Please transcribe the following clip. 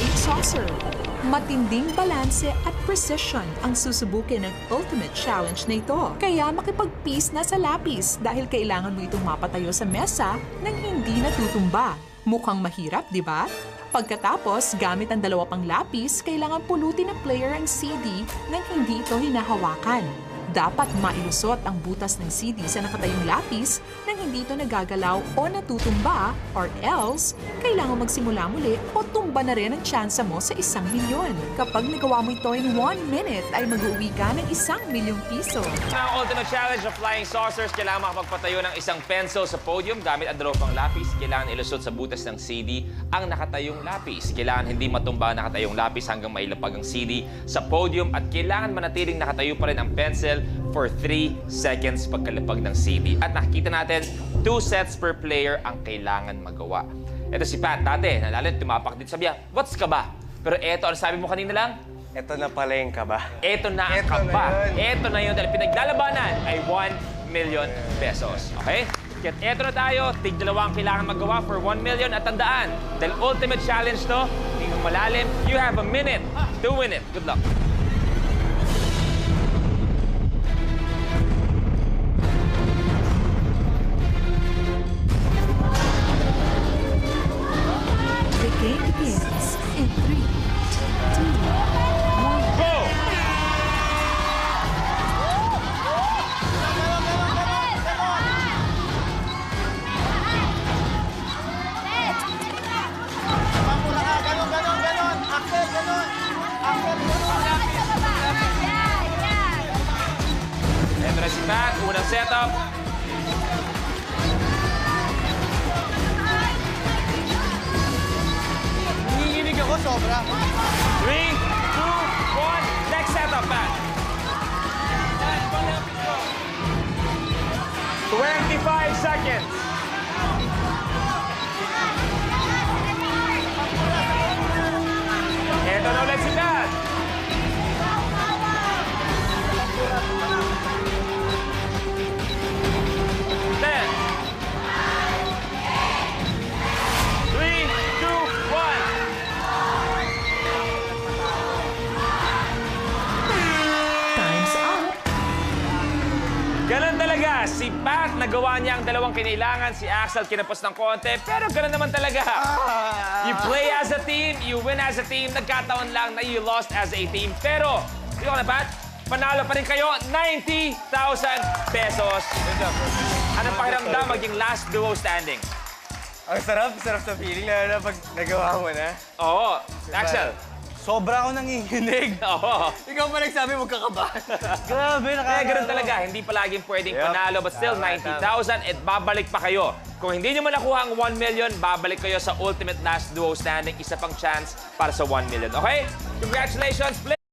flying saucer. Matinding balanse at precision ang susubukin ng ultimate challenge na ito. Kaya makipag-peace na sa lapis dahil kailangan mo itong mapatayo sa mesa nang hindi natutumba. Mukhang mahirap, di ba? Pagkatapos, gamit ang dalawa pang lapis, kailangan pulutin ng player ang CD nang hindi ito hinahawakan. Dapat mailusot ang butas ng CD sa nakatayong lapis nang hindi ito nagagalaw o natutumba, or else, kailangan magsimula muli o tumba na rin ang tsansa mo sa 1,000,000. Kapag nagawa mo ito in 1 minute, ay mag-uwi ka ng 1,000,000 piso. Ang ultimate challenge of flying saucers, kailangan makapagpatayo ng isang pencil sa podium gamit ang dalawang pang lapis. Kailangan ilusot sa butas ng CD ang nakatayong lapis. Kailangan hindi matumba ang nakatayong lapis hanggang mailapag ang CD sa podium at kailangan manatiling nakatayo pa rin ang pencil for 3 seconds pagkalapag ng CD. At nakikita natin, 2 sets per player ang kailangan magawa. Ito si Pat, dati, nalala, tumapak dito, sabi niya, what's kaba? Pero eto, ano sabi mo kanina lang? Ito na pala yung kaba. Eto na ang kaba. Eto na yun, dahil pinaglalabanan ay 1,000,000 pesos. Okay? Kaya eto na tayo, tig-dalawa ang kailangan magawa for 1,000,000 at tandaan, dahil ultimate challenge to, hindi mo malalim, you have a minute to win it. Good luck. The game begins in 3, 2, 1. Go! Ito na si Pat, unang setup. Nanginginig ako sobra. 3, 2, 1. Next setup, Pat. 25 seconds. Ito na ulit si Pat. 10. 3, 2, 1. Time's up. Ganun talaga. Si Pat, nagawa niya ang dalawang kinailangan. Si Axel, kinapos ng konti. Pero ganun naman talaga. You play as a team, you win as a team. Nagkataon lang na you lost as a team. Pero, di ko na, Pat, panalo pa rin kayo 90,000 pesos. Anong pakiramdam maging last duo standing? Ang sarap sa feeling na pag nagawa mo na. Oo. Axel. Sobra ako nanginginig. Oo. Ikaw pa nagsabi magkakabahan. Grabe, Kaya ganun talaga. Hindi palaging pwedeng panalo, but still 90,000 at babalik pa kayo. Kung hindi nyo man nakuha ang 1,000,000, babalik kayo sa ultimate last duo standing. Isa pang chance para sa 1,000,000. Okay? Congratulations, play!